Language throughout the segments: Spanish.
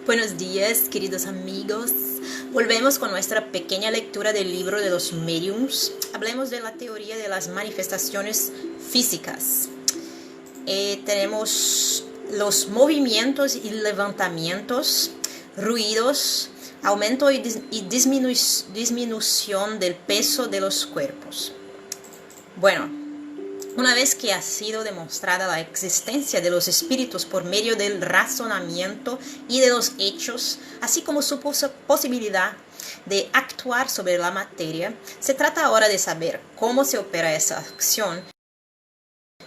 Buenos días, queridos amigos. Volvemos con nuestra pequeña lectura del libro de los mediums. Hablemos de la teoría de las manifestaciones físicas. Tenemos los movimientos y levantamientos, ruidos, aumento y disminución del peso de los cuerpos. Bueno, una vez que ha sido demostrada la existencia de los espíritus por medio del razonamiento y de los hechos, así como su posibilidad de actuar sobre la materia, se trata ahora de saber cómo se opera esa acción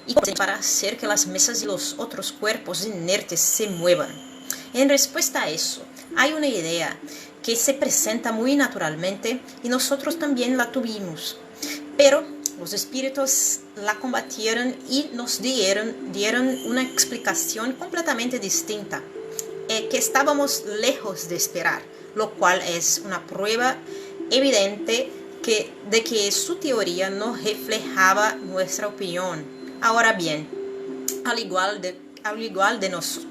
y cómo para hacer que las mesas y los otros cuerpos inertes se muevan. En respuesta a eso, hay una idea que se presenta muy naturalmente y nosotros también la tuvimos, pero los espíritus la combatieron y nos dieron una explicación completamente distinta, que estábamos lejos de esperar, lo cual es una prueba evidente de que su teoría no reflejaba nuestra opinión. Ahora bien, al igual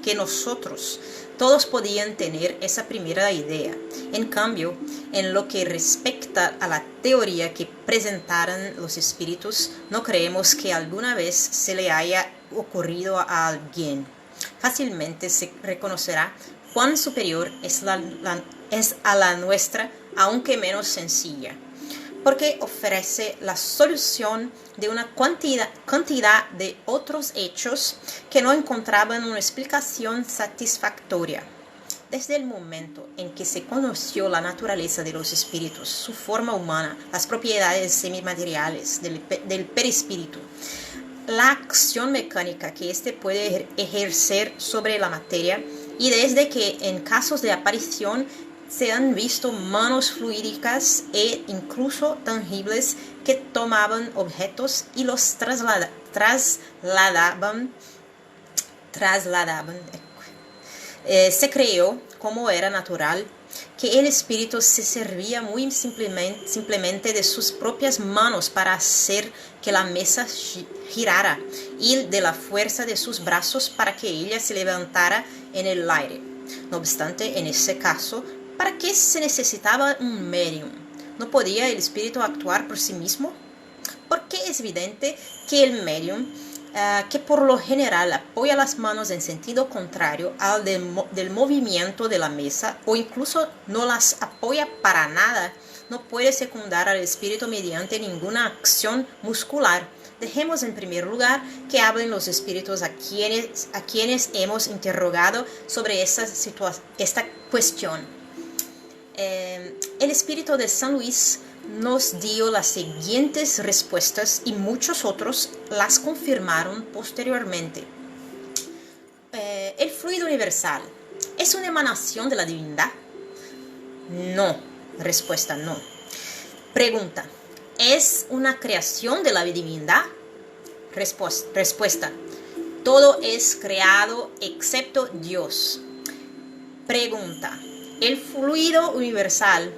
que nosotros, todos podían tener esa primera idea. En cambio, en lo que respecta a la teoría que presentaron los espíritus, no creemos que alguna vez se le haya ocurrido a alguien. Fácilmente se reconocerá cuán superior es a la nuestra, aunque menos sencilla, porque ofrece la solución de una cantidad de otros hechos que no encontraban una explicación satisfactoria. Desde el momento en que se conoció la naturaleza de los espíritus, su forma humana, las propiedades semimateriales del perispíritu, la acción mecánica que éste puede ejercer sobre la materia, y desde que en casos de aparición se han visto manos fluídicas e incluso tangibles que tomaban objetos y los trasladaban. Se creyó, como era natural, que el espíritu se servía muy simplemente de sus propias manos para hacer que la mesa girara y de la fuerza de sus brazos para que ella se levantara en el aire. No obstante, en ese caso, ¿para qué se necesitaba un medium? ¿No podía el espíritu actuar por sí mismo? Porque es evidente que el medium, que por lo general apoya las manos en sentido contrario al del movimiento de la mesa, o incluso no las apoya para nada, no puede secundar al espíritu mediante ninguna acción muscular. Dejemos en primer lugar que hablen los espíritus a quienes hemos interrogado sobre esta cuestión. El espíritu de San Luis nos dio las siguientes respuestas y muchos otros las confirmaron posteriormente. ¿El fluido universal es una emanación de la divinidad? No. Respuesta: no. Pregunta: ¿es una creación de la divinidad? Respuesta: todo es creado excepto Dios. Pregunta: ¿el fluido universal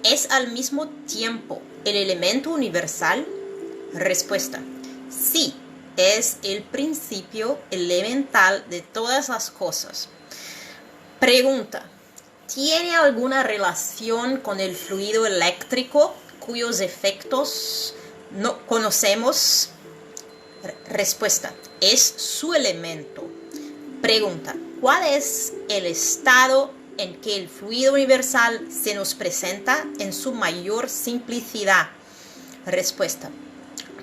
es al mismo tiempo el elemento universal? Respuesta: sí, es el principio elemental de todas las cosas. Pregunta: ¿tiene alguna relación con el fluido eléctrico cuyos efectos no conocemos? Respuesta: es su elemento. Pregunta: ¿cuál es el estado en que el fluido universal se nos presenta en su mayor simplicidad? Respuesta: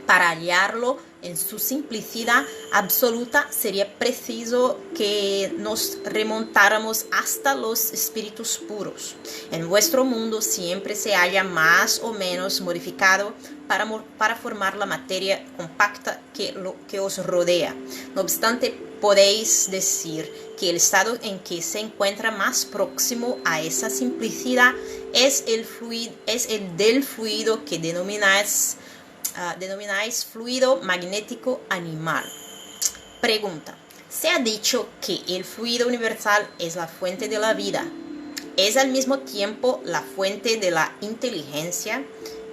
para hallarlo en su simplicidad absoluta sería preciso que nos remontáramos hasta los espíritus puros. En vuestro mundo siempre se halla más o menos modificado para formar la materia compacta que os rodea. No obstante, podéis decir que el estado en que se encuentra más próximo a esa simplicidad es el del fluido que denomináis fluido magnético animal. Pregunta: se ha dicho que el fluido universal es la fuente de la vida. ¿Es al mismo tiempo la fuente de la inteligencia?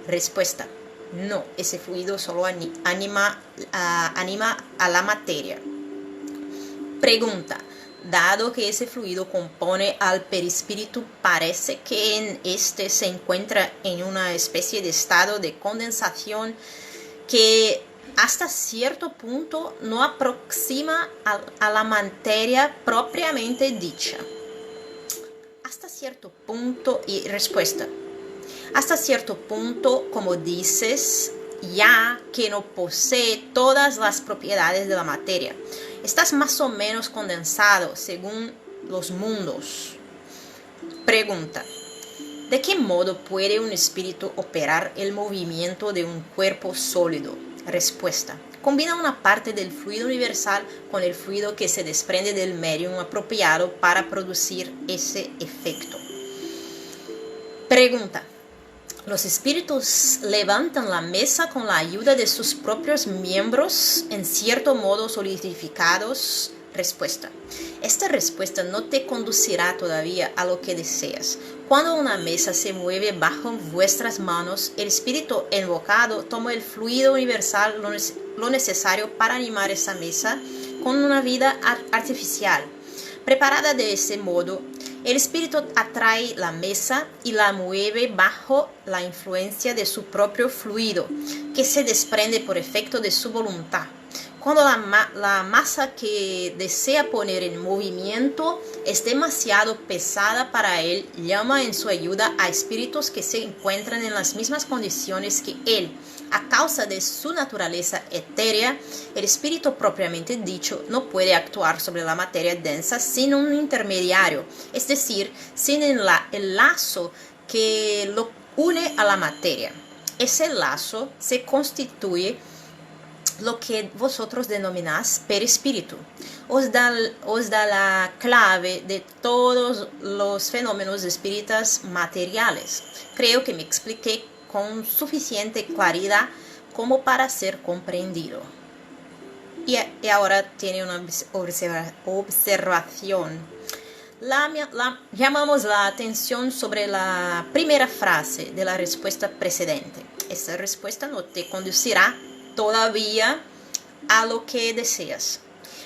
Respuesta: no, ese fluido solo anima a la materia. Pregunta: dado que ese fluido compone al perispíritu, parece que en este se encuentra en una especie de estado de condensación que hasta cierto punto no aproxima a la materia propiamente dicha. Hasta cierto punto, y respuesta, hasta cierto punto, como dices, ya que no posee todas las propiedades de la materia. Estás más o menos condensado según los mundos. Pregunta: ¿de qué modo puede un espíritu operar el movimiento de un cuerpo sólido? Respuesta: combina una parte del fluido universal con el fluido que se desprende del medium apropiado para producir ese efecto. Pregunta: ¿los espíritus levantan la mesa con la ayuda de sus propios miembros, en cierto modo solidificados? Respuesta: esta respuesta no te conducirá todavía a lo que deseas. Cuando una mesa se mueve bajo vuestras manos, el espíritu invocado toma el fluido universal, lo necesario para animar esa mesa con una vida artificial. Preparada de ese modo, el espíritu atrae la mesa y la mueve bajo la influencia de su propio fluido, que se desprende por efecto de su voluntad. Cuando la masa que desea poner en movimiento es demasiado pesada para él, llama en su ayuda a espíritus que se encuentran en las mismas condiciones que él. A causa de su naturaleza etérea, el espíritu propiamente dicho no puede actuar sobre la materia densa sin un intermediario, es decir, sin el lazo que lo une a la materia. Ese lazo se constituye lo que vosotros denominás perispíritu. Os da la clave de todos los fenómenos espíritas materiales. Creo que me expliqué con suficiente claridad como para ser comprendido. Y ahora tiene una observación. Llamamos la atención sobre la primera frase de la respuesta precedente. Esta respuesta no te conducirá todavía a lo que deseas.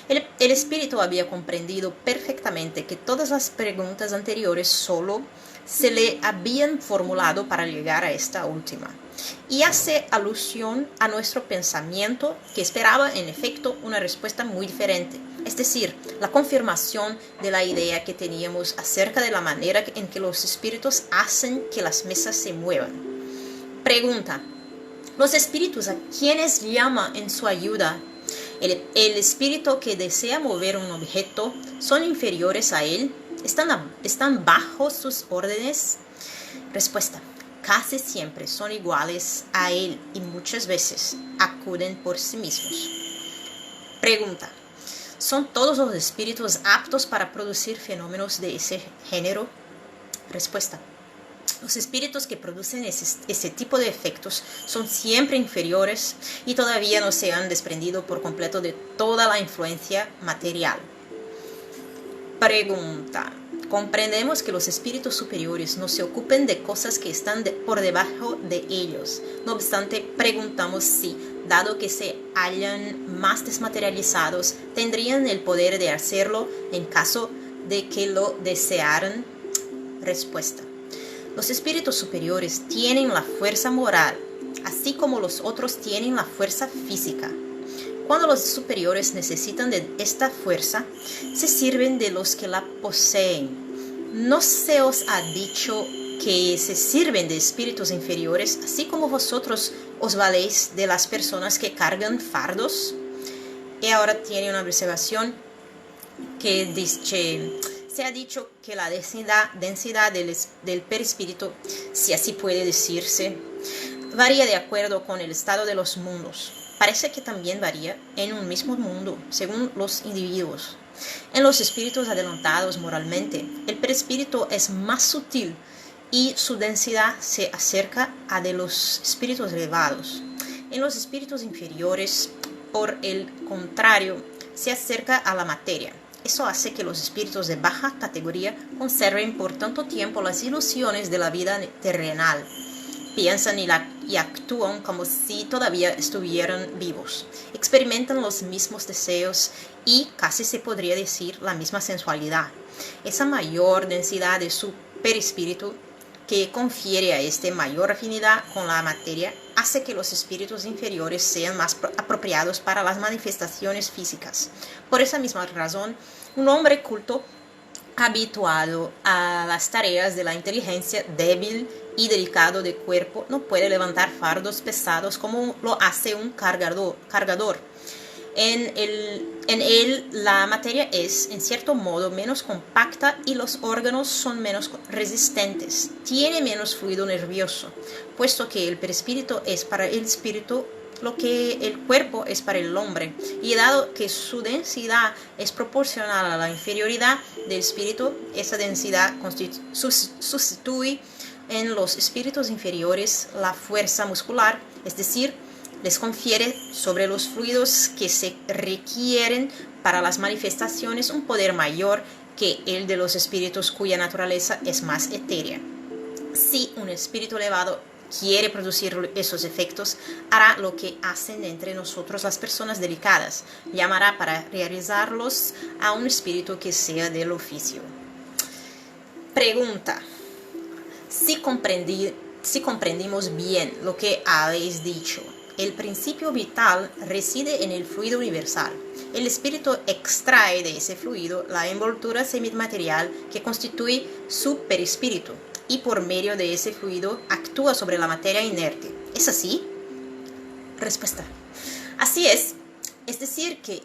El espíritu había comprendido perfectamente que todas las preguntas anteriores solo se le habían formulado para llegar a esta última, y hace alusión a nuestro pensamiento, que esperaba en efecto una respuesta muy diferente, es decir, la confirmación de la idea que teníamos acerca de la manera en que los espíritus hacen que las mesas se muevan. Pregunta: los espíritus a quienes llama en su ayuda, el espíritu que desea mover un objeto, ¿son inferiores a él? ¿Están bajo sus órdenes? Respuesta: casi siempre son iguales a él y muchas veces acuden por sí mismos. Pregunta: ¿son todos los espíritus aptos para producir fenómenos de ese género? Respuesta: los espíritus que producen ese tipo de efectos son siempre inferiores y todavía no se han desprendido por completo de toda la influencia material. Pregunta: comprendemos que los espíritus superiores no se ocupen de cosas que están por debajo de ellos. No obstante, preguntamos si, dado que se hallan más desmaterializados, tendrían el poder de hacerlo en caso de que lo desearan. Respuesta: los espíritus superiores tienen la fuerza moral, así como los otros tienen la fuerza física. Cuando los superiores necesitan de esta fuerza, se sirven de los que la poseen. ¿No se os ha dicho que se sirven de espíritus inferiores, así como vosotros os valéis de las personas que cargan fardos? Y ahora tiene una observación que dice: se ha dicho que la densidad del perispíritu, si así puede decirse, varía de acuerdo con el estado de los mundos. Parece que también varía en un mismo mundo, según los individuos. En los espíritus adelantados moralmente, el perispíritu es más sutil y su densidad se acerca a de los espíritus elevados. En los espíritus inferiores, por el contrario, se acerca a la materia. Eso hace que los espíritus de baja categoría conserven por tanto tiempo las ilusiones de la vida terrenal. Piensan y actúan como si todavía estuvieran vivos. Experimentan los mismos deseos y casi se podría decir la misma sensualidad. Esa mayor densidad de su perispíritu que confiere a este mayor afinidad con la materia hace que los espíritus inferiores sean más apropiados para las manifestaciones físicas. Por esa misma razón, un hombre culto habituado a las tareas de la inteligencia débil y delicado de cuerpo no puede levantar fardos pesados como lo hace un cargador. En él la materia es, en cierto modo, menos compacta y los órganos son menos resistentes. Tiene menos fluido nervioso, puesto que el perispíritu es para el espíritu lo que el cuerpo es para el hombre, y dado que su densidad es proporcional a la inferioridad del espíritu, esa densidad sustituye en los espíritus inferiores la fuerza muscular, es decir, les confiere sobre los fluidos que se requieren para las manifestaciones un poder mayor que el de los espíritus cuya naturaleza es más etérea. Si un espíritu elevado quiere producir esos efectos, hará lo que hacen entre nosotros las personas delicadas, llamará para realizarlos a un espíritu que sea del oficio. Pregunta: si comprendimos bien lo que habéis dicho, el principio vital reside en el fluido universal. El espíritu extrae de ese fluido la envoltura semimaterial que constituye su perispíritu y por medio de ese fluido actúa sobre la materia inerte. ¿Es así? Respuesta: así es. Es decir, que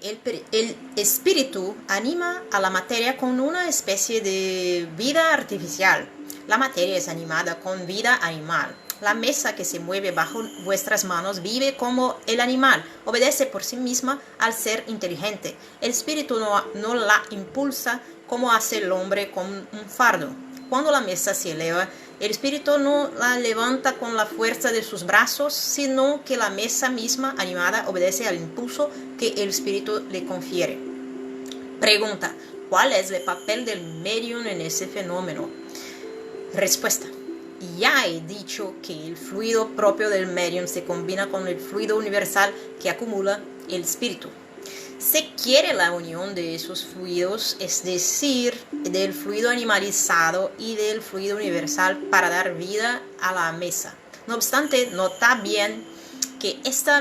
el espíritu anima a la materia con una especie de vida artificial. La materia es animada con vida animal. La mesa que se mueve bajo vuestras manos vive como el animal, obedece por sí misma al ser inteligente. El espíritu no la impulsa como hace el hombre con un fardo. Cuando la mesa se eleva, el espíritu no la levanta con la fuerza de sus brazos, sino que la mesa misma animada obedece al impulso que el espíritu le confiere. Pregunta: ¿cuál es el papel del medium en ese fenómeno? Respuesta: ya he dicho que el fluido propio del medium se combina con el fluido universal que acumula el espíritu. Se quiere la unión de esos fluidos, es decir, del fluido animalizado y del fluido universal para dar vida a la mesa. No obstante, nota bien que esta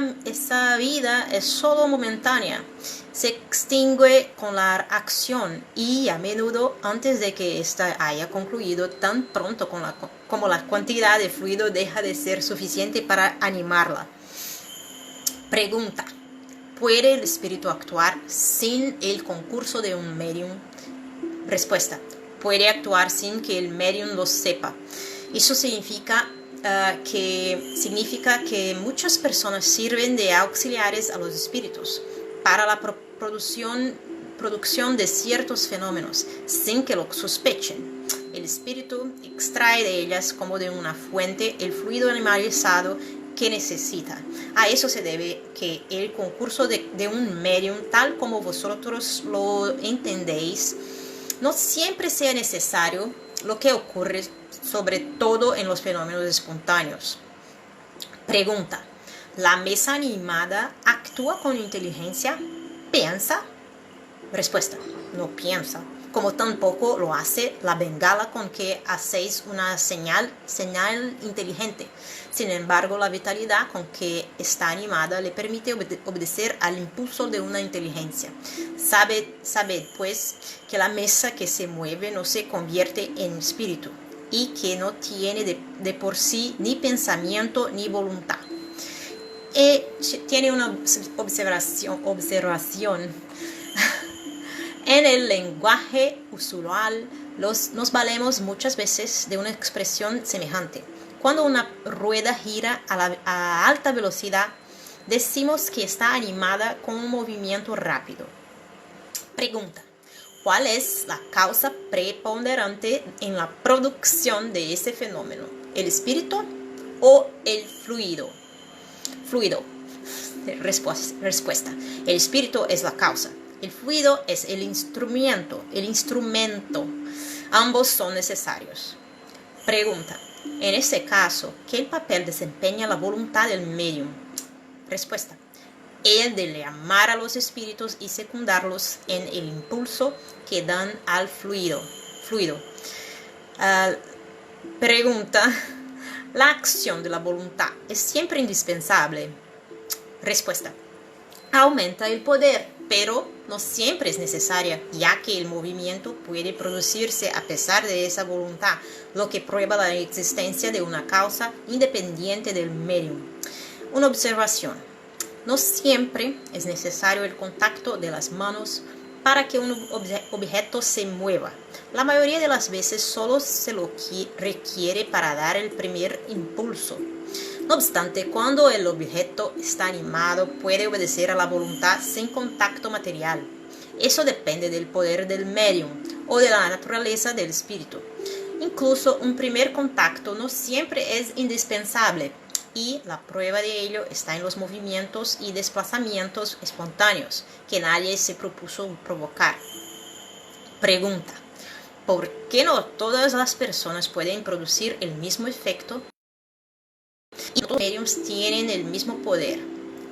vida es solo momentánea. Se extingue con la acción y a menudo antes de que ésta haya concluido, tan pronto como la cantidad de fluido deja de ser suficiente para animarla. Pregunta: ¿puede el espíritu actuar sin el concurso de un medium? Respuesta: puede actuar sin que el medium lo sepa. Eso significa que muchas personas sirven de auxiliares a los espíritus para la producción de ciertos fenómenos sin que lo sospechen. El espíritu extrae de ellas como de una fuente el fluido animalizado que necesita. A eso se debe que el concurso de un medium, tal como vosotros lo entendéis, no siempre sea necesario, lo que ocurre sobre todo en los fenómenos espontáneos. Pregunta: ¿la mesa animada actúa con inteligencia? ¿Piensa? Respuesta: no piensa, como tampoco lo hace la bengala con que hacéis una señal inteligente. Sin embargo, la vitalidad con que está animada le permite obedecer al impulso de una inteligencia. Sabed, pues, que la mesa que se mueve no se convierte en espíritu y que no tiene de por sí ni pensamiento ni voluntad. Tiene una observación. En el lenguaje usual nos valemos muchas veces de una expresión semejante. Cuando una rueda gira a alta velocidad, decimos que está animada con un movimiento rápido. Pregunta: ¿cuál es la causa preponderante en la producción de ese fenómeno? ¿El espíritu o el fluido? Respuesta: el espíritu es la causa. El fluido es el instrumento. Ambos son necesarios. Pregunta: En este caso, ¿qué papel desempeña la voluntad del medium? Respuesta: el de llamar a los espíritus y secundarlos en el impulso que dan al fluido. Pregunta: ¿la acción de la voluntad es siempre indispensable? Respuesta: aumenta el poder, pero no siempre es necesaria, ya que el movimiento puede producirse a pesar de esa voluntad, lo que prueba la existencia de una causa independiente del medium. Una observación: no siempre es necesario el contacto de las manos para que un objeto se mueva. La mayoría de las veces solo se lo requiere para dar el primer impulso. No obstante, cuando el objeto está animado, puede obedecer a la voluntad sin contacto material. Eso depende del poder del medium o de la naturaleza del espíritu. Incluso un primer contacto no siempre es indispensable, y la prueba de ello está en los movimientos y desplazamientos espontáneos que nadie se propuso provocar. Pregunta: ¿por qué no todas las personas pueden producir el mismo efecto y no todos los mediums tienen el mismo poder?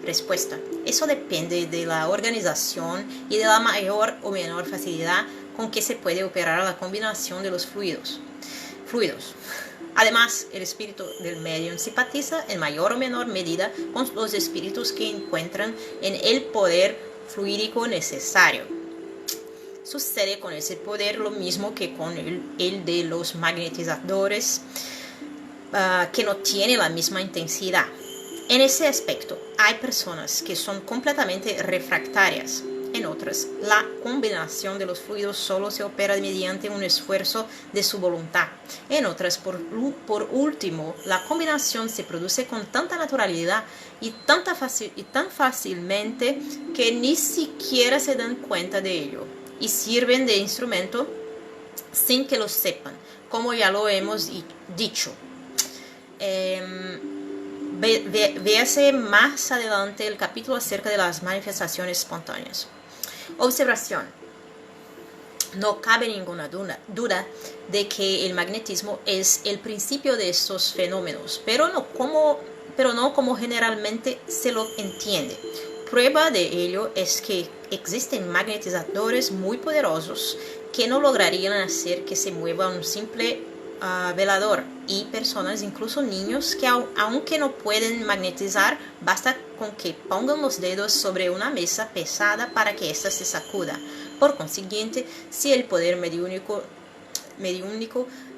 Respuesta: eso depende de la organización y de la mayor o menor facilidad con que se puede operar la combinación de los fluidos. Además, el espíritu del medium simpatiza en mayor o menor medida con los espíritus que encuentran en el poder fluídico necesario. Sucede con ese poder lo mismo que con el de los magnetizadores, que no tiene la misma intensidad. En ese aspecto, hay personas que son completamente refractarias. En otras, la combinación de los fluidos solo se opera mediante un esfuerzo de su voluntad. En otras, por último, la combinación se produce con tanta naturalidad y tan fácilmente que ni siquiera se dan cuenta de ello y sirven de instrumento sin que lo sepan, como ya lo hemos dicho. Véase más adelante el capítulo acerca de las manifestaciones espontáneas. Observación: no cabe ninguna duda de que el magnetismo es el principio de estos fenómenos, pero no como generalmente se lo entiende. Prueba de ello es que existen magnetizadores muy poderosos que no lograrían hacer que se mueva un simple velador, y personas, incluso niños, que aunque no pueden magnetizar, basta con que pongan los dedos sobre una mesa pesada para que ésta se sacuda. Por consiguiente, si el poder mediúnico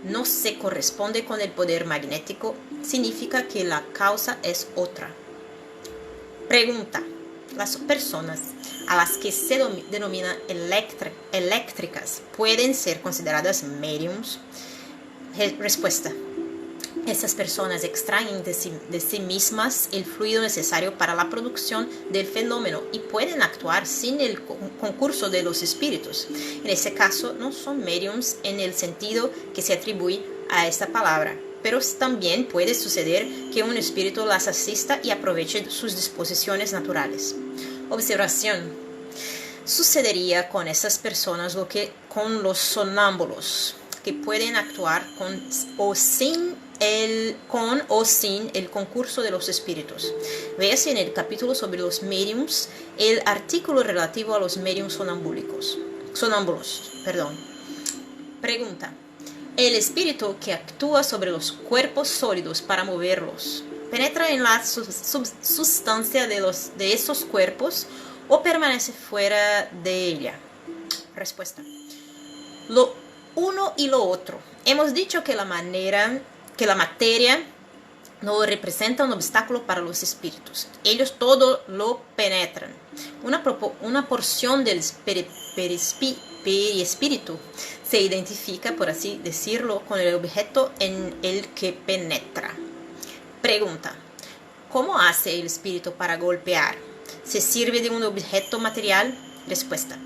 no se corresponde con el poder magnético, significa que la causa es otra. Pregunta: ¿las personas a las que se denomina eléctricas pueden ser consideradas mediums? Respuesta: esas personas extraen de sí mismas el fluido necesario para la producción del fenómeno y pueden actuar sin el concurso de los espíritus. En ese caso, no son mediums en el sentido que se atribuye a esta palabra, pero también puede suceder que un espíritu las asista y aproveche sus disposiciones naturales. Observación: sucedería con esas personas lo que con los sonámbulos, que pueden actuar con o sin el concurso de los espíritus. Véase en el capítulo sobre los mediums el artículo relativo a los mediums sonámbulos. Pregunta: ¿el espíritu que actúa sobre los cuerpos sólidos para moverlos penetra en la sustancia de esos cuerpos o permanece fuera de ella? Respuesta: lo uno y lo otro. Hemos dicho que la materia no representa un obstáculo para los espíritus. Ellos todo lo penetran. Una porción del perispíritu se identifica, por así decirlo, con el objeto en el que penetra. Pregunta: ¿cómo hace el espíritu para golpear? ¿Se sirve de un objeto material? Respuesta: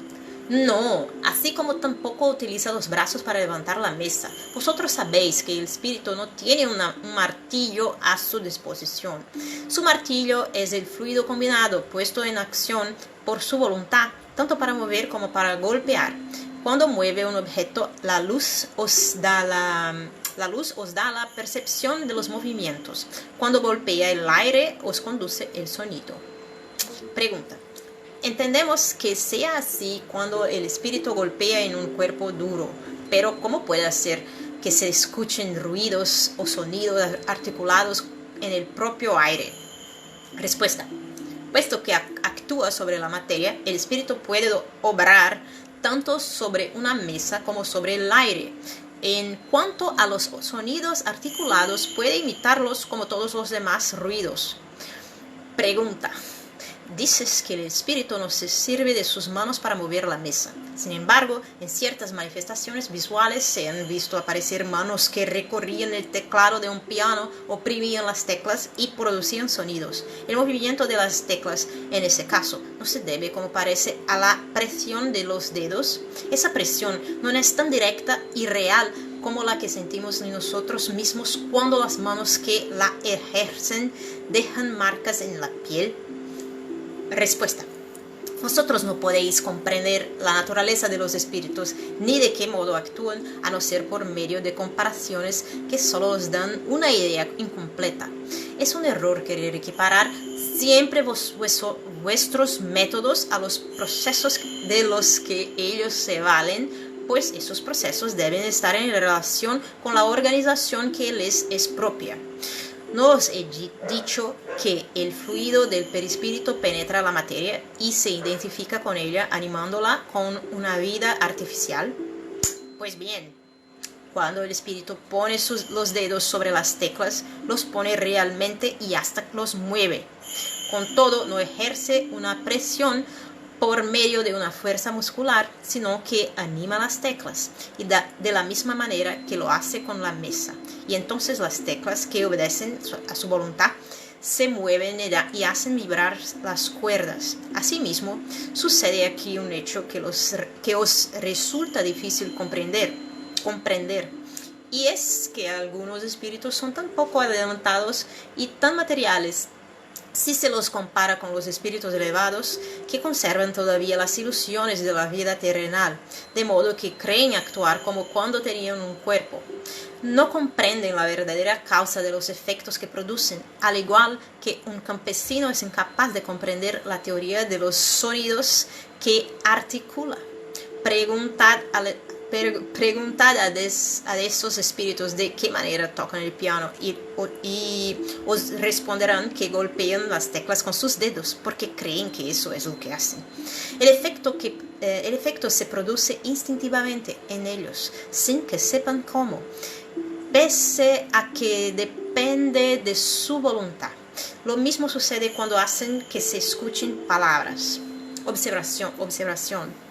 no, así como tampoco utiliza los brazos para levantar la mesa. Vosotros sabéis que el espíritu no tiene un martillo a su disposición. Su martillo es el fluido combinado, puesto en acción por su voluntad, tanto para mover como para golpear. Cuando mueve un objeto, la luz os da la percepción de los movimientos. Cuando golpea el aire, os conduce el sonido. Pregunta. Entendemos que sea así cuando el espíritu golpea en un cuerpo duro, pero ¿cómo puede hacer que se escuchen ruidos o sonidos articulados en el propio aire? Respuesta. Puesto que actúa sobre la materia, el espíritu puede obrar tanto sobre una mesa como sobre el aire. En cuanto a los sonidos articulados, puede imitarlos como todos los demás ruidos. Pregunta. Dices que el espíritu no se sirve de sus manos para mover la mesa. Sin embargo, en ciertas manifestaciones visuales se han visto aparecer manos que recorrían el teclado de un piano, oprimían las teclas y producían sonidos. El movimiento de las teclas, en ese caso, no se debe, como parece, a la presión de los dedos. Esa presión no es tan directa y real como la que sentimos en nosotros mismos cuando las manos que la ejercen dejan marcas en la piel. Respuesta. Vosotros no podéis comprender la naturaleza de los espíritus ni de qué modo actúan, a no ser por medio de comparaciones que solo os dan una idea incompleta. Es un error querer equiparar siempre vuestros métodos a los procesos de los que ellos se valen, pues esos procesos deben estar en relación con la organización que les es propia. No os he dicho que el fluido del perispíritu penetra la materia y se identifica con ella, animándola con una vida artificial. Pues bien, cuando el espíritu pone los dedos sobre las teclas, los pone realmente y hasta los mueve. Con todo, no ejerce una presión por medio de una fuerza muscular, sino que anima las teclas y de la misma manera que lo hace con la mesa. Y entonces las teclas, que obedecen a su voluntad, se mueven y hacen vibrar las cuerdas. Asimismo, sucede aquí un hecho que os resulta difícil comprender, y es que algunos espíritus son tan poco adelantados y tan materiales, si se los compara con los espíritus elevados, que conservan todavía las ilusiones de la vida terrenal, de modo que creen actuar como cuando tenían un cuerpo. No comprenden la verdadera causa de los efectos que producen, al igual que un campesino es incapaz de comprender la teoría de los sonidos que articula. Preguntad a esos espíritus de qué manera tocan el piano y os responderán que golpean las teclas con sus dedos porque creen que eso es lo que hacen. El efecto se produce instintivamente en ellos sin que sepan cómo, pese a que depende de su voluntad. Lo mismo sucede cuando hacen que se escuchen palabras. Observación.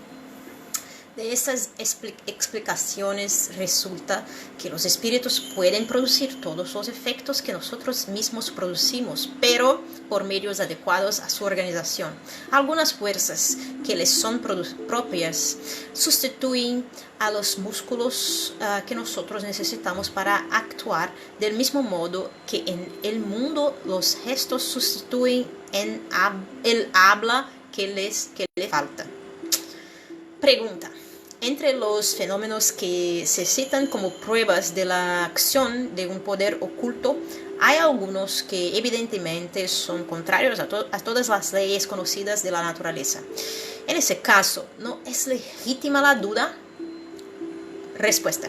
De estas explicaciones resulta que los espíritus pueden producir todos los efectos que nosotros mismos producimos, pero por medios adecuados a su organización. Algunas fuerzas que les son propias sustituyen a los músculos que nosotros necesitamos para actuar, del mismo modo que en el mundo los gestos sustituyen el habla que les falta. Pregunta. Entre los fenómenos que se citan como pruebas de la acción de un poder oculto, hay algunos que evidentemente son contrarios a todas las leyes conocidas de la naturaleza. En ese caso, ¿no es legítima la duda? Respuesta.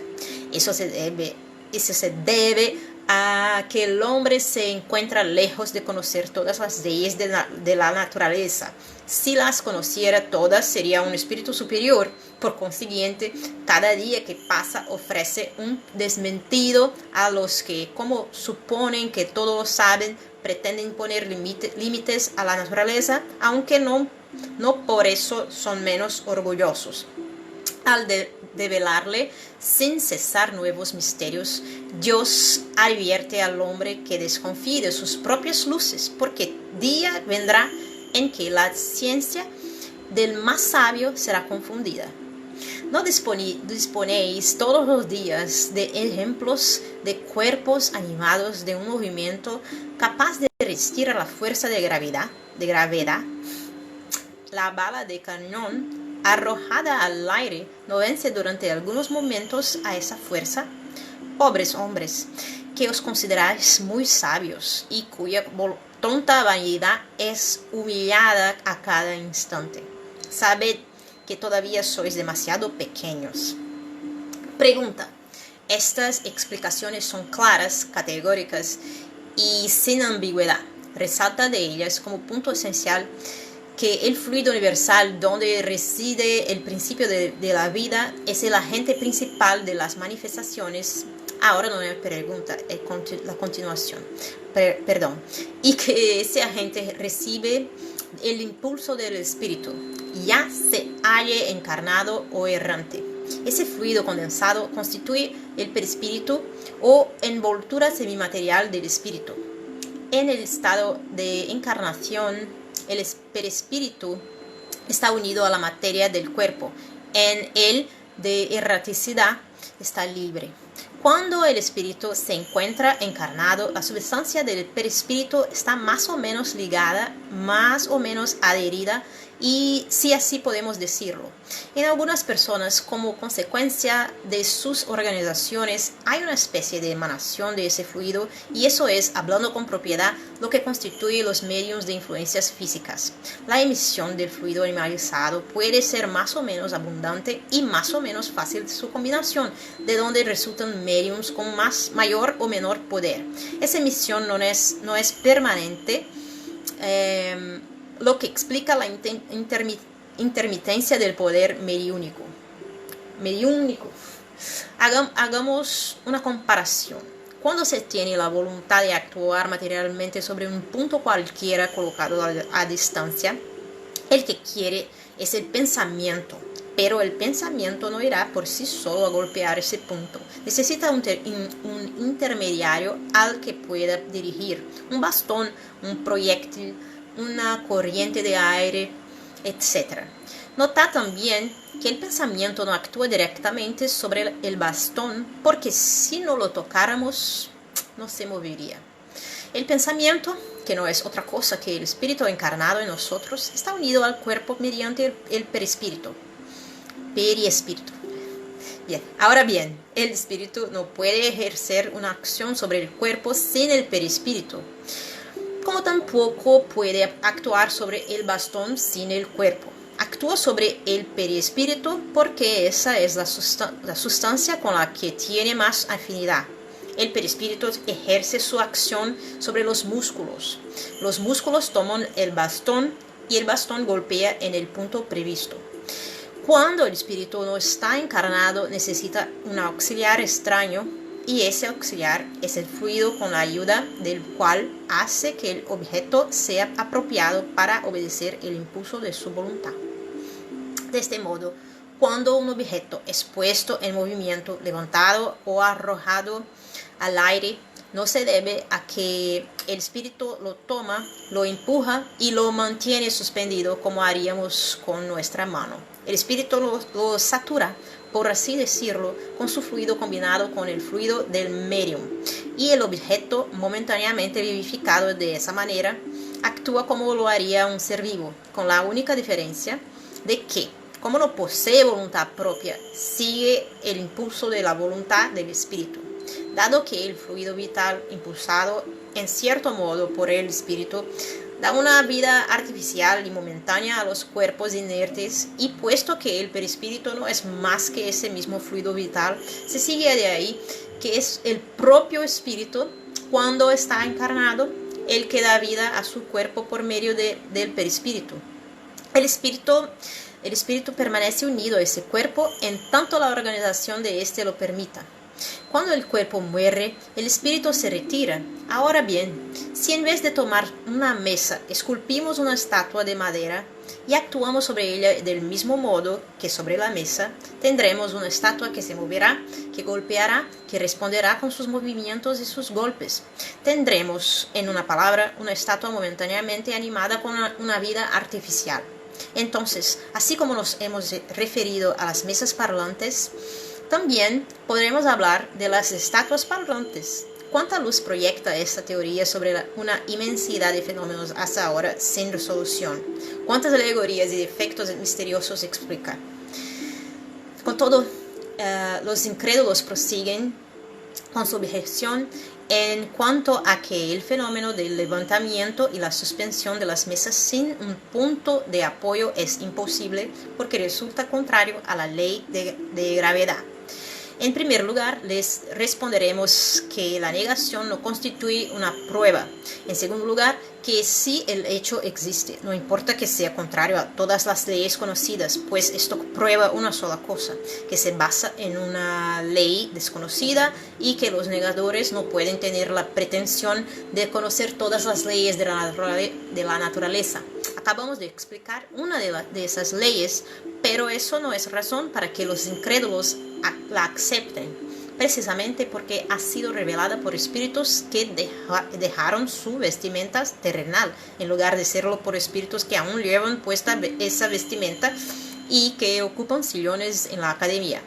Eso se debe a que el hombre se encuentra lejos de conocer todas las leyes de la naturaleza. Si las conociera todas, sería un espíritu superior. Por consiguiente, cada día que pasa ofrece un desmentido a los que, como suponen que todo lo saben, pretenden poner límites a la naturaleza, aunque no por eso son menos orgullosos. Al develarle sin cesar nuevos misterios, Dios advierte al hombre que desconfíe de sus propias luces, porque día vendrá en que la ciencia del más sabio será confundida. ¿No disponéis todos los días de ejemplos de cuerpos animados de un movimiento capaz de resistir a la fuerza de gravedad? La bala de cañón arrojada al aire, no vence durante algunos momentos a esa fuerza? Pobres hombres, que os consideráis muy sabios y cuya tonta vanidad es humillada a cada instante. Sabed que todavía sois demasiado pequeños. Pregunta. Estas explicaciones son claras, categóricas y sin ambigüedad. Resalta de ellas como punto esencial que el fluido universal donde reside el principio de la vida es el agente principal de las manifestaciones. Ahora no me pregunta, la continuación. Perdón. Y que ese agente recibe el impulso del espíritu, ya se halle encarnado o errante. Ese fluido condensado constituye el perispíritu o envoltura semimaterial del espíritu. En el estado de encarnación, el perispíritu está unido a la materia del cuerpo. En el de erraticidad está libre. Cuando el espíritu se encuentra encarnado, la sustancia del perispíritu está más o menos ligada, más o menos adherida, y si así podemos decirlo. En algunas personas, como consecuencia de sus organizaciones, hay una especie de emanación de ese fluido, y eso es, hablando con propiedad, lo que constituye los medios de influencias físicas. La emisión del fluido animalizado puede ser más o menos abundante y más o menos fácil su combinación, de donde resultan mediums con mayor o menor poder. Esa emisión no es permanente, lo que explica la intermitencia del poder mediúnico. Hagamos una comparación. Cuando se tiene la voluntad de actuar materialmente sobre un punto cualquiera colocado a distancia, el que quiere es el pensamiento, pero el pensamiento no irá por sí solo a golpear ese punto. Necesita un intermediario al que pueda dirigir, un bastón, un proyectil, una corriente de aire, etc. Nota también que el pensamiento no actúa directamente sobre el bastón, porque si no lo tocáramos, no se movería. El pensamiento, que no es otra cosa que el espíritu encarnado en nosotros, está unido al cuerpo mediante el perispíritu. Bien, ahora bien, el espíritu no puede ejercer una acción sobre el cuerpo sin el perispíritu, como tampoco puede actuar sobre el bastón sin el cuerpo. Actúa sobre el perispíritu porque esa es la sustancia con la que tiene más afinidad. El perispíritu ejerce su acción sobre los músculos. Los músculos toman el bastón y el bastón golpea en el punto previsto. Cuando el espíritu no está encarnado, necesita un auxiliar extraño, y ese auxiliar es el fluido con la ayuda del cual hace que el objeto sea apropiado para obedecer el impulso de su voluntad. De este modo, cuando un objeto es puesto en movimiento, levantado o arrojado al aire, no se debe a que el espíritu lo toma, lo empuja y lo mantiene suspendido como haríamos con nuestra mano. El espíritu lo satura, por así decirlo, con su fluido combinado con el fluido del medium, y el objeto, momentáneamente vivificado de esa manera, actúa como lo haría un ser vivo, con la única diferencia de que, como no posee voluntad propia, sigue el impulso de la voluntad del espíritu. Dado que el fluido vital, impulsado en cierto modo por el espíritu, da una vida artificial y momentánea a los cuerpos inertes, y puesto que el perispíritu no es más que ese mismo fluido vital, se sigue de ahí que es el propio espíritu, cuando está encarnado, el que da vida a su cuerpo por medio del perispíritu. El espíritu permanece unido a ese cuerpo en tanto la organización de éste lo permita. Cuando el cuerpo muere, el espíritu se retira. Ahora bien, si en vez de tomar una mesa, esculpimos una estatua de madera y actuamos sobre ella del mismo modo que sobre la mesa, tendremos una estatua que se moverá, que golpeará, que responderá con sus movimientos y sus golpes. Tendremos, en una palabra, una estatua momentáneamente animada con una vida artificial. Entonces, así como nos hemos referido a las mesas parlantes, también podremos hablar de las estatuas parlantes. ¿cuánta luz proyecta esta teoría sobre una inmensidad de fenómenos hasta ahora sin resolución? ¿Cuántas alegorías y efectos misteriosos explica? Con todo, los incrédulos prosiguen con su objeción en cuanto a que el fenómeno del levantamiento y la suspensión de las mesas sin un punto de apoyo es imposible porque resulta contrario a la ley de gravedad. En primer lugar, les responderemos que la negación no constituye una prueba. En segundo lugar, que si el hecho existe, no importa que sea contrario a todas las leyes conocidas, pues esto prueba una sola cosa, que se basa en una ley desconocida y que los negadores no pueden tener la pretensión de conocer todas las leyes de la naturaleza. Acabamos de explicar una de esas leyes, pero eso no es razón para que los incrédulos la acepten, precisamente porque ha sido revelada por espíritus que dejaron su vestimenta terrenal, en lugar de serlo por espíritus que aún llevan puesta esa vestimenta y que ocupan sillones en la academia.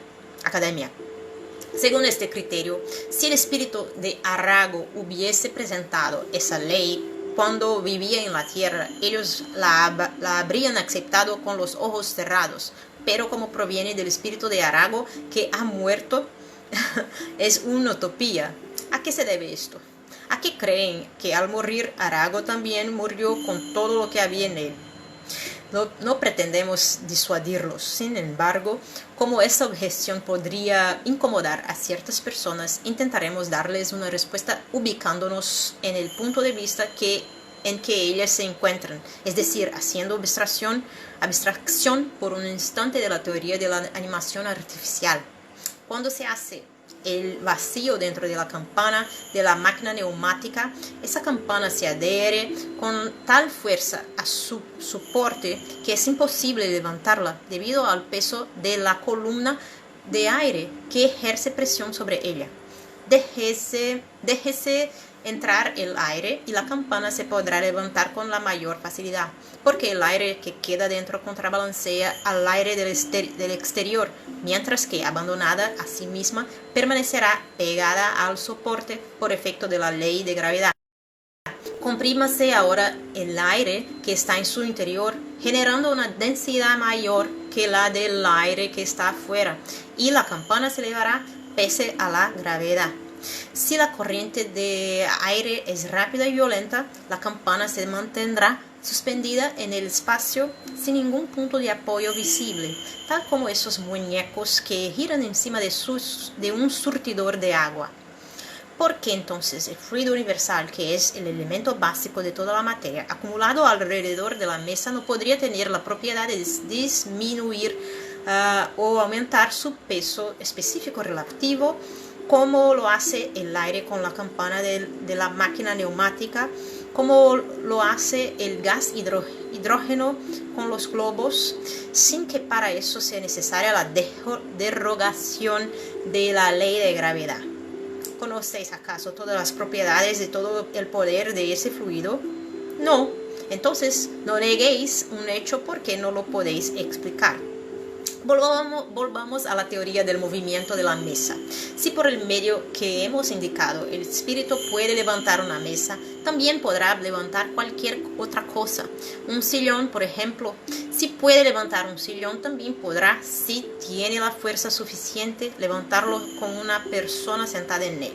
Según este criterio, si el espíritu de Arago hubiese presentado esa ley cuando vivía en la tierra, ellos la habrían aceptado con los ojos cerrados, pero como proviene del espíritu de Arago que ha muerto, es una utopía. ¿A qué se debe esto? ¿A qué creen que al morir Arago también murió con todo lo que había en él? No pretendemos disuadirlos. Sin embargo, como esta objeción podría incomodar a ciertas personas, intentaremos darles una respuesta ubicándonos en el punto de vista en que ellas se encuentran, es decir, haciendo abstracción por un instante de la teoría de la animación artificial. Cuando se hace el vacío dentro de la campana de la máquina neumática, esa campana se adhiere con tal fuerza a su soporte que es imposible levantarla debido al peso de la columna de aire que ejerce presión sobre ella. Déjese entrar el aire y la campana se podrá levantar con la mayor facilidad, porque el aire que queda dentro contrabalancea al aire del exterior, mientras que abandonada a sí misma permanecerá pegada al soporte por efecto de la ley de gravedad. Comprímase ahora el aire que está en su interior, generando una densidad mayor que la del aire que está afuera, y la campana se elevará pese a la gravedad. Si la corriente de aire es rápida y violenta, la campana se mantendrá suspendida en el espacio sin ningún punto de apoyo visible, tal como esos muñecos que giran encima de un surtidor de agua. ¿Por qué entonces el fluido universal, que es el elemento básico de toda la materia, acumulado alrededor de la mesa, no podría tener la propiedad de disminuir o aumentar su peso específico relativo, como lo hace el aire con la campana de la máquina neumática, como lo hace el gas hidrógeno con los globos, sin que para eso sea necesaria la derogación de la ley de gravedad? ¿Conocéis acaso todas las propiedades de todo el poder de ese fluido? No. Entonces no neguéis un hecho porque no lo podéis explicar. Volvamos a la teoría del movimiento de la mesa. Si por el medio que hemos indicado el espíritu puede levantar una mesa, también podrá levantar cualquier otra cosa. Un sillón, por ejemplo. Si puede levantar un sillón, también podrá, si tiene la fuerza suficiente, levantarlo con una persona sentada en él.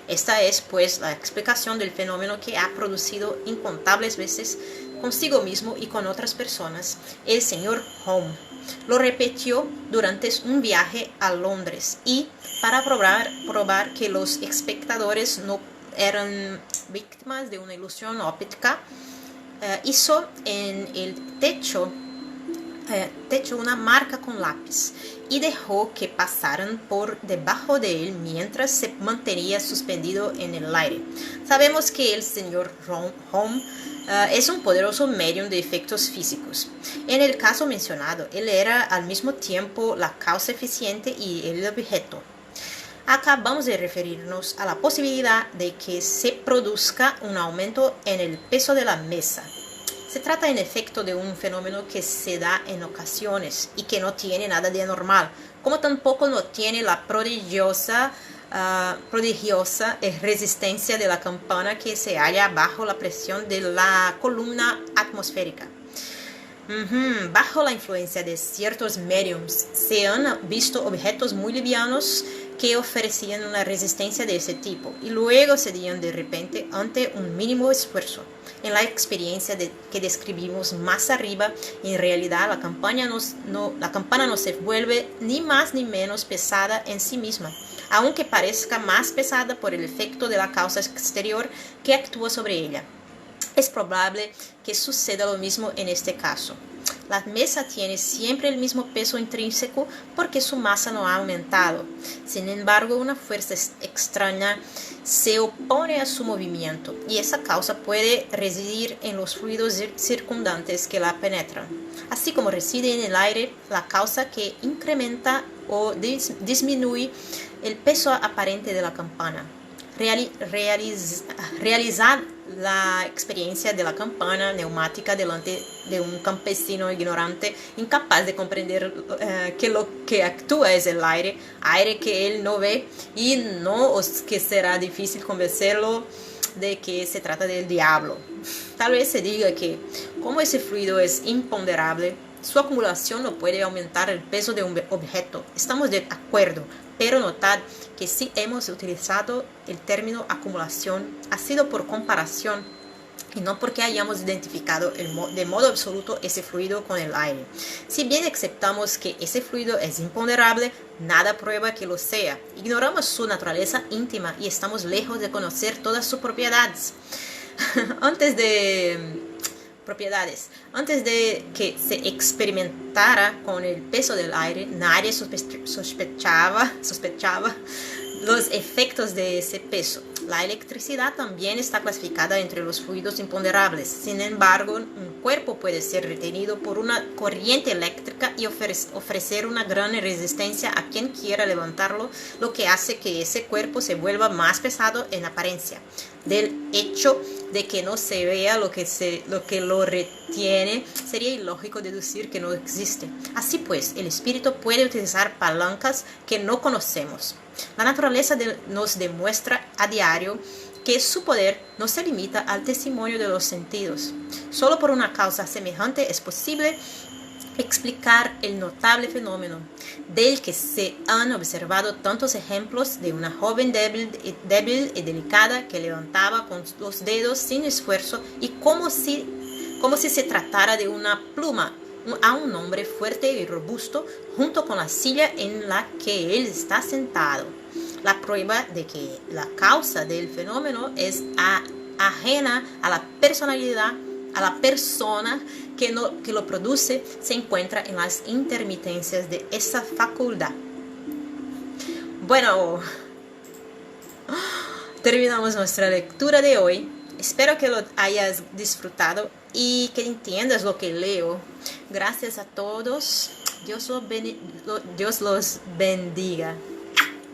Esta es, pues, la explicación del fenómeno que ha producido incontables veces consigo mismo y con otras personas el señor Home. Lo repitió durante un viaje a Londres y, para probar que los espectadores no eran víctimas de una ilusión óptica, hizo en el techo una marca con lápiz y dejó que pasaran por debajo de él mientras se mantenía suspendido en el aire. Sabemos que el señor Home es un poderoso medium de efectos físicos. En el caso mencionado, él era al mismo tiempo la causa eficiente y el objeto. Acabamos de referirnos a la posibilidad de que se produzca un aumento en el peso de la mesa. Se trata en efecto de un fenómeno que se da en ocasiones y que no tiene nada de anormal, como tampoco no tiene la prodigiosa prodigiosa resistencia de la campana que se halla bajo la presión de la columna atmosférica. Bajo la influencia de ciertos mediums se han visto objetos muy livianos que ofrecían una resistencia de ese tipo y luego cedían de repente ante un mínimo esfuerzo. En la experiencia que describimos más arriba, en realidad la campana no se vuelve ni más ni menos pesada en sí misma, aunque parezca más pesada por el efecto de la causa exterior que actúa sobre ella. Es probable que suceda lo mismo en este caso. La mesa tiene siempre el mismo peso intrínseco porque su masa no ha aumentado. Sin embargo, una fuerza extraña se opone a su movimiento y esa causa puede residir en los fluidos circundantes que la penetran, así como reside en el aire la causa que incrementa o disminuye el peso aparente de la campana. Realizad la experiencia de la campana neumática delante de un campesino ignorante, incapaz de comprender que lo que actúa es el aire que él no ve, y no os que será difícil convencerlo de que se trata del diablo. Tal vez se diga que, como ese fluido es imponderable, su acumulación no puede aumentar el peso de un objeto. Estamos de acuerdo, pero notad que si hemos utilizado el término acumulación, ha sido por comparación y no porque hayamos identificado de modo absoluto ese fluido con el aire. Si bien aceptamos que ese fluido es imponderable, nada prueba que lo sea. Ignoramos su naturaleza íntima y estamos lejos de conocer todas sus propiedades. Antes de que se experimentara con el peso del aire, nadie sospechaba los efectos de ese peso. La electricidad también está clasificada entre los fluidos imponderables. Sin embargo, un cuerpo puede ser retenido por una corriente eléctrica y ofrecer una gran resistencia a quien quiera levantarlo, lo que hace que ese cuerpo se vuelva más pesado en apariencia. Del hecho de que no se vea lo que lo retiene, sería ilógico deducir que no existe. Así pues, el espíritu puede utilizar palancas que no conocemos. La naturaleza nos demuestra a diario que su poder no se limita al testimonio de los sentidos. Solo por una causa semejante es posible explicar el notable fenómeno del que se han observado tantos ejemplos de una joven débil y delicada que levantaba con los dedos sin esfuerzo y como si se tratara de una pluma a un hombre fuerte y robusto junto con la silla en la que él está sentado. La prueba de que la causa del fenómeno es ajena a la personalidad, a la persona que lo produce, se encuentra en las intermitencias de esa facultad. Bueno, terminamos nuestra lectura de hoy. Espero que lo hayas disfrutado y que entiendas lo que leo. Gracias a todos. Dios los bendiga.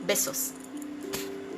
Besos.